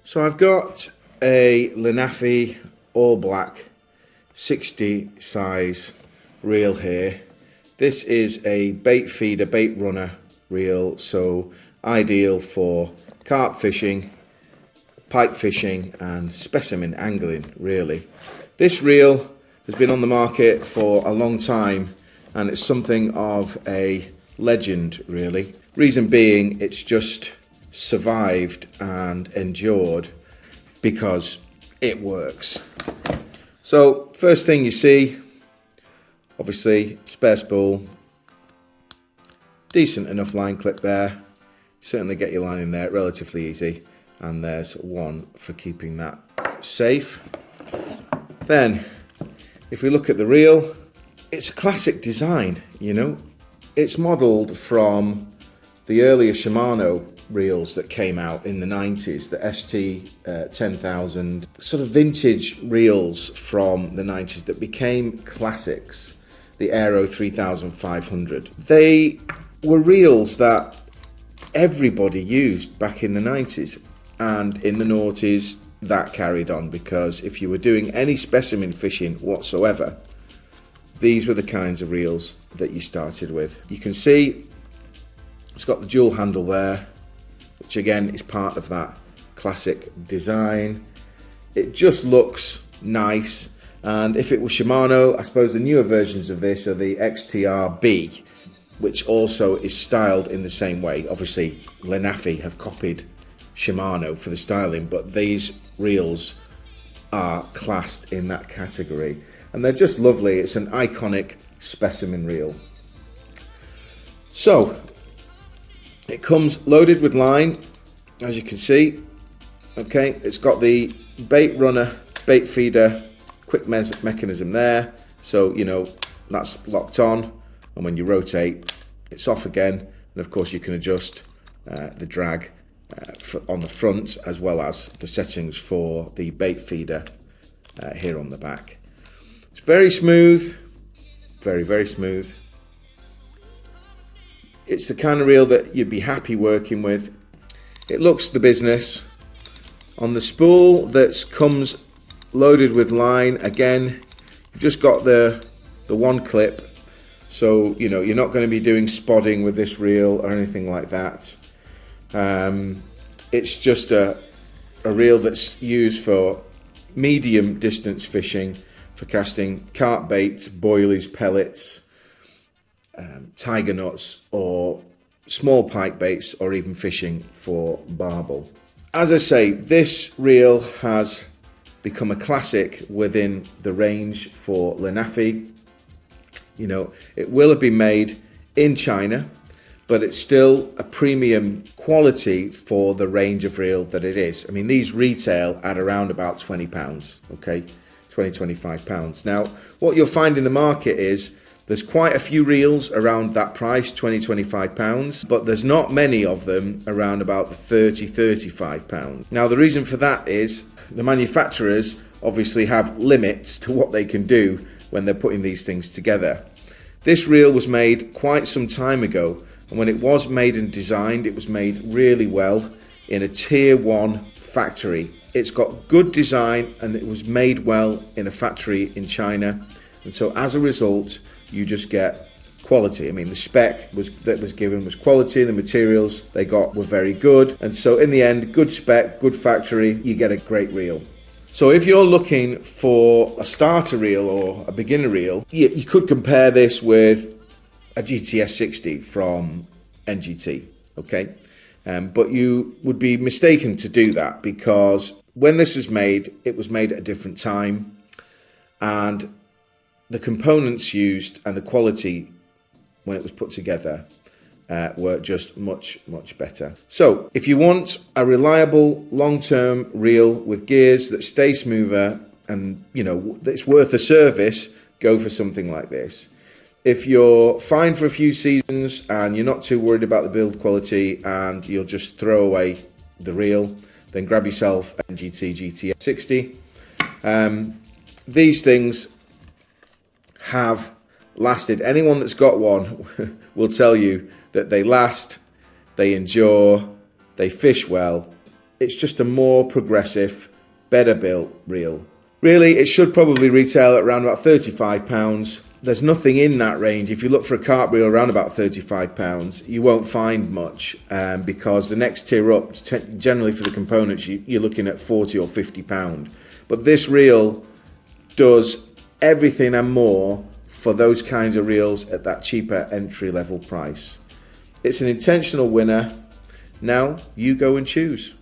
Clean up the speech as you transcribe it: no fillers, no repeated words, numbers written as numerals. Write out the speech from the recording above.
So I've got a Lineaeffe all black 60 size reel here. This is a bait feeder, bait runner reel, so ideal for carp fishing, pike fishing and specimen angling really. This reel has been on the market for a long time and it's something of a legend really. Reason being, it's just survived and endured because it works. So first thing you see, obviously spare spool, decent enough line clip there, certainly get your line in there relatively easy, and there's one for keeping that safe. Then if we look at the reel, it's a classic design, you know. It's modelled from the earlier Shimano reels that came out in the 90s, the ST 10,000, sort of vintage reels from the 90s that became classics, the Aero 3500. They were reels that everybody used back in the 90s, and in the noughties that carried on, because if you were doing any specimen fishing whatsoever, these were the kinds of reels that you started with. You can see it's got the dual handle there, which again is part of that classic design. It just looks nice, and if it was Shimano, I suppose the newer versions of this are the XTR-B, which also is styled in the same way. Obviously Lineaeffe have copied Shimano for the styling, but these reels are classed in that category and they're just lovely. It's an iconic specimen reel. So it comes loaded with line, as you can see. Okay, it's got the bait runner, bait feeder, quick mechanism there, so you know that's locked on, and when you rotate it's off again, and of course you can adjust the drag on the front, as well as the settings for the bait feeder here on the back. It's very smooth, very smooth. It's the kind of reel that you'd be happy working with. It looks the business. On the spool that comes loaded with line, again, you've just got the one clip, so you know you're not going to be doing spodding with this reel or anything like that. It's just a reel that's used for medium distance fishing, for casting carp baits, boilies, pellets, tiger nuts, or small pike baits, or even fishing for barbel. As I say, this reel has become a classic within the range for Lineaeffe. You know, it will have been made in China, but it's still a premium quality for the range of reel that it is. I mean, these retail at around about £20, okay, £20–25. Now, what you'll find in the market is there's quite a few reels around that price, £20–25, but there's not many of them around about the £30–35. Now, the reason for that is the manufacturers obviously have limits to what they can do when they're putting these things together. This reel was made quite some time ago, and when it was made and designed, it was made really well in a tier 1 factory. It's got good design and it was made well in a factory in China, and so as a result you just get quality. I mean, the spec that was given was quality, the materials they got were very good, and so in the end, good spec, good factory, you get a great reel. So if you're looking for a starter reel or a beginner reel, you could compare this with a GTS 60 from NGT, okay? But you would be mistaken to do that, because when this was made, it was made at a different time, and the components used and the quality when it was put together were just much better. So if you want a reliable long-term reel with gears that stay smoother and you know it's worth a service, go for something like this. If you're fine for a few seasons and you're not too worried about the build quality and you'll just throw away the reel, then grab yourself a NGT GTS 60. These things have lasted. Anyone that's got one will tell you that they last, they endure, they fish well, It's just a more progressive, better built reel. Really, it should probably retail at around about £35. There's nothing in that range. If you look for a carp reel around about £35, you won't find much, because the next tier up, generally for the components, you're looking at £40 or £50. But this reel does everything and more for those kinds of reels at that cheaper entry level price. It's an intentional winner. Now you go and choose.